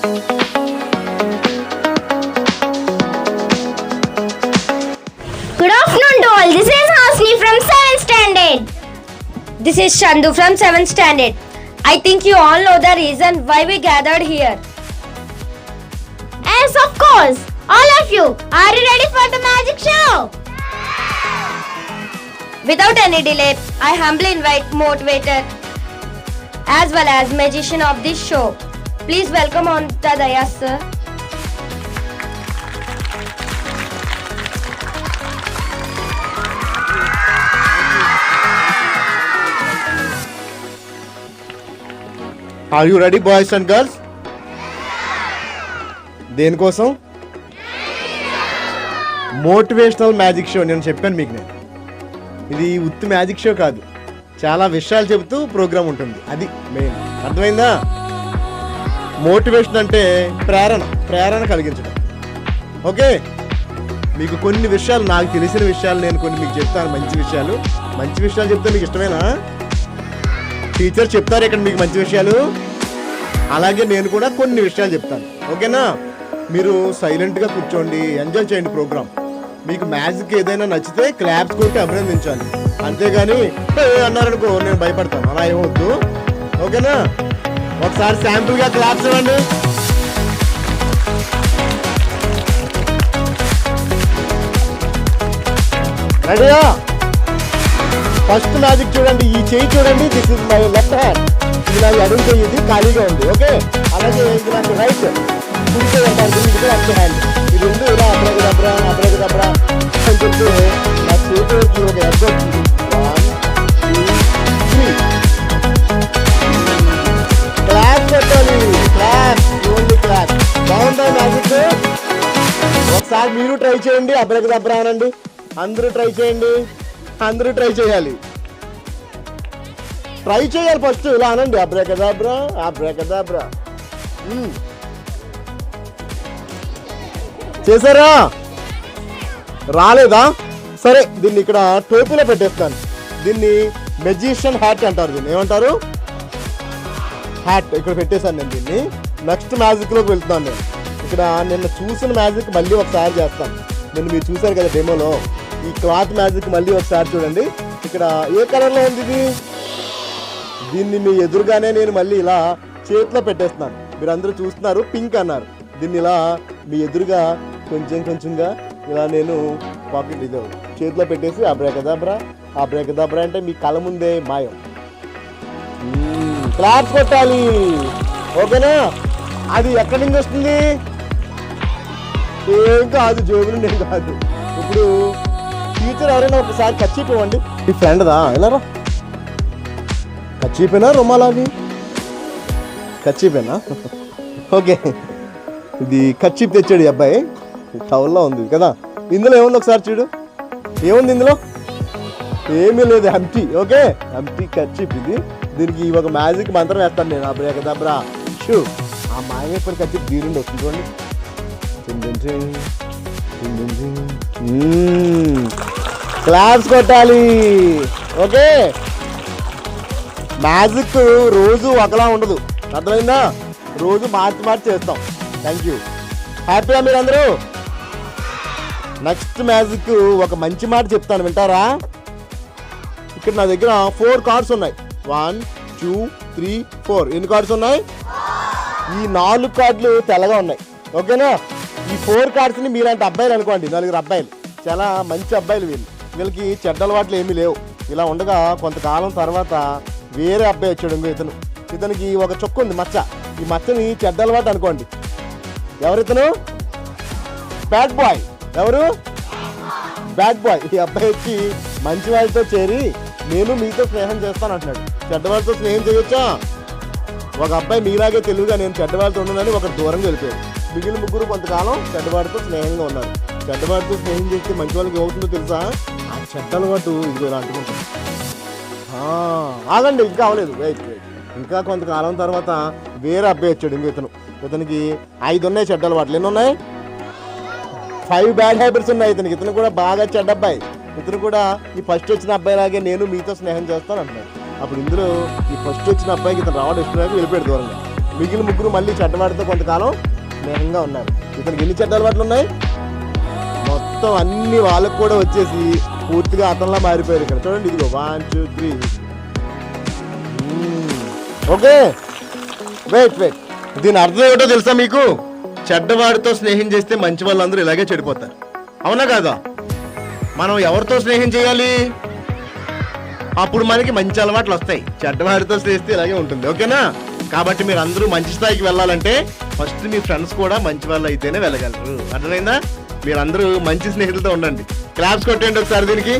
Good afternoon to all. This is Hasni from 7th standard. This is Chandu from 7th standard. I think you all know the reason why we gathered here. Yes, of course. All of you, are you ready for the magic show? Without any delay, I humbly invite motivator as well as magician of this show. Please welcome on the dais, sir. Are you ready, boys and girls? దేనికోసం? Motivational magic show. నేను చెప్పాను మీకు, నేను ఇది ఉత్తి magic show కాదు, చాలా విషయాలు చెబుతూ ప్రోగ్రామ్ ఉంటుంది. అది మెయిన్. అర్థమైందా? మోటివేషన్ అంటే ప్రేరణ కలిగించడం. ఓకే, మీకు కొన్ని విషయాలు, నాకు తెలిసిన విషయాలు నేను కొన్ని మీకు చెప్తాను. మంచి విషయాలు చెప్తే మీకు ఇష్టమేనా? టీచర్ చెప్తారు ఇక్కడ మీకు మంచి విషయాలు, అలాగే నేను కూడా కొన్ని విషయాలు చెప్తాను. ఓకేనా? మీరు సైలెంట్గా కూర్చోండి, ఎంజాయ్ చేయండి ప్రోగ్రామ్. మీకు మ్యాజిక్ ఏదైనా నచ్చితే క్లాప్స్ కొట్టి అభినందించాలి, అంతేగాని అన్నారనుకో నేను భయపడతాను. అలా ఏమవద్దు. ఓకేనా? ఒకసారి శాంపుల్గా క్లాప్స్ ఇవ్వండి. రెడీయా? ఫస్ట్ మ్యాజిక్ చూడండి. ఈ చేయి చూడండి. This is my left hand. ఇది నాకు ఎడమ చేయి, ఇది ఖాళీగా ఉంది. ఓకే, అలాగే ఇది నాకు రైట్, కుడి చేయి అంటారు, ఇది లెఫ్ట్ హ్యాండ్. ఈ రెండు ఇలా అబ్రగదబ్రా అని చెప్తే నా చేతికి ఒక ఎగ్ వచ్చింది. 1 2 3 క్లాప్ పెట్టాలి. Only clap. బాగుందా మ్యాజిక్? ఒకసారి మీరు ట్రై చేయండి. అబ్రగదబ్రా అనండి. అందరూ ట్రై చేయండి. అందరూ ట్రై చేయాలి. ఫస్ట్ ఇలా అనండి, అబ్రకదాబ్రా. చేశారా? రాలేదా? సరే, దీన్ని ఇక్కడ టోపీలో పెట్టేస్తాను. దీన్ని మెజిషియన్ హ్యాట్ అంటారు. దీన్ని ఏమంటారు? హ్యాట్. ఇక్కడ పెట్టేశాను నేను దీన్ని. నెక్స్ట్ మ్యాజిక్లోకి వెళ్తున్నాను నేను. ఇక్కడ నిన్న చూసిన మ్యాజిక్ మళ్ళీ ఒకసారి చేస్తాను. నిన్న మీరు చూసారు కదా డెమోలో. ఈ క్లాత్ మ్యాజిక్ మళ్ళీ ఒకసారి చూడండి. ఇక్కడ ఏ కలర్లో ఉంది ఇది? దీన్ని మీ ఎదురుగానే నేను మళ్ళీ ఇలా చేతిలో పెట్టేస్తున్నాను. మీరు అందరూ చూస్తున్నారు, పింక్ అన్నారు. దీన్ని ఇలా మీ ఎదురుగా కొంచెంగా ఇలా నేను పాకెట్ ఇది చేతిలో పెట్టేసి అబ్రకదాబ్రా అంటే మీ కళ్ళ ముందే మాయం. క్లాప్స్ కొట్టాలి. ఓకేనా? అది ఎక్కడి నుంచి వస్తుంది? ఏం కాదు, జోబు నుండి ఏం కాదు. ఇప్పుడు టీచర్ ఎవరైనా ఒకసారి కర్చీప్ ఇవ్వండి. మీ ఫ్రెండ్దా? ఎలా కర్చీపేనా, రుమాలాది? కర్చీపేనా? ఓకే, ఇది కర్చీప్ తెచ్చాడు ఈ అబ్బాయి. టవల్లో ఉంది కదా. ఇందులో ఏముంది ఒకసారి చూడు. ఏముంది ఇందులో? ఏమీ లేదు, ఎంప్టీ. ఓకే, ఎంప్టీ కర్చీప్ ఇది. దీనికి ఒక మ్యాజిక్ మంత్రం వేస్తాను నేను. అబ్రకదాబ్రా షూ. ఆ మాయమైపోయిన కర్చీప్ దీని వస్తుంది చూడండి. క్లాప్స్ కొట్టాలి. ఓకే, మ్యాజిక్ రోజు ఒకలా ఉండదు, అర్థమైందా? రోజు మార్చి చేస్తాం. Thank you. హ్యాపీగా మీరందరూ? నెక్స్ట్ మ్యాజిక్ ఒక మంచి మాట చెప్తాను, వింటారా? ఇక్కడ నా దగ్గర 4 కార్డ్స్ ఉన్నాయి. 1 2 3 4. ఎన్ని కార్డ్స్ ఉన్నాయి? ఈ 4 కార్డులు తెల్లగా ఉన్నాయి. ఓకేనా? ఈ 4 కార్డ్స్ని మీరంటే అబ్బాయిలు అనుకోండి, 4 అబ్బాయిలు, చాలా మంచి అబ్బాయిలు. వీళ్ళకి చెడ్డ అలవాట్లు ఏమీ లేవు. ఇలా ఉండగా కొంతకాలం తర్వాత వేరే అబ్బాయి వచ్చాడు. ఇతనికి ఒక చొక్కు ఉంది, మచ్చ. ఈ మచ్చని చెడ్డ అలవాటు అనుకోండి. ఎవరితను? Bad boy. ఎవరు? Bad boy. ఈ అబ్బాయి వచ్చి మంచి వాళ్ళతో చేరి నేను మీతో స్నేహం చేస్తాను అంటున్నాడు. చెడ్డవాళ్ళతో స్నేహం చేయొచ్చా? ఒక అబ్బాయి మీలాగే తెలుగుగా నేను చెడ్డవాళ్ళతో ఉండదని ఒకటి దూరంగా వెళ్ళిపోయాడు. మిగిలిన ముగ్గురు కొంతకాలం చెడ్డవాడితో స్నేహంగా ఉన్నారు. చెడ్డవాడితో స్నేహం చేస్తే మంచి వాళ్ళకి ఏమవుతుందో తెలుసా? ఆ చెడ్డ అలవాటు ఇదిగో ఇలా అంటుకుంటుంది. ఆగండి, ఇంకా అవ్వలేదు. వెయిట్. ఇంకా కొంతకాలం తర్వాత వేరే అబ్బాయి వచ్చాడు. ఇతనికి 5 ఉన్నాయి చెడ్డ అలవాట్లు. ఎన్ని ఉన్నాయి? 5 బ్యాడ్ హ్యాబిట్స్ ఉన్నాయి ఇతనికి. ఇతను కూడా బాగా చెడ్డ అబ్బాయి. ఇతను కూడా ఈ ఫస్ట్ వచ్చిన అబ్బాయి లాగే నేను మీతో స్నేహం చేస్తాను అంటున్నాడు. అప్పుడు ఇందులో ఈ ఫస్ట్ వచ్చిన అబ్బాయికి ఇతను రావడం ఇష్టం వెళ్ళిపోయాడు దూరంగా. మిగిలిన ముగ్గురు మళ్ళీ చెడ్డవాడితో కొంతకాలం స్నేహంగా ఉన్నారు. ఇతనికి ఎన్ని చెడ్డ అలవాట్లు ఉన్నాయి? మొత్తం అన్ని వాళ్ళకు కూడా వచ్చేసి పూర్తిగా అతనిలా మారిపోయారు. ఇక్కడ చూడండి, ఇదిగో 1 2 3. Okay, wait. దీని అర్థం ఏమిటో తెలుసా మీకు? చెడ్డవాడితో స్నేహం చేస్తే మంచి వాళ్ళందరూ ఇలాగే చెడిపోతారు. అవునా కాదా? మనం ఎవరితో స్నేహం చేయాలి? అప్పుడు మనకి మంచి అలవాట్లు వస్తాయి. చెడ్డవాడితో చేస్తే ఇలాగే ఉంటుంది. ఓకేనా? కాబట్టి మీరు అందరూ మంచి స్థాయికి వెళ్ళాలంటే ఫస్ట్ మీ ఫ్రెండ్స్ కూడా మంచి వాళ్ళు అయితేనే వెళ్ళగలరు. అర్థమైందా? మీరందరూ మంచి స్నేహితులతో ఉండండి. క్లాప్స్ కొట్టండి ఒకసారి దీనికి.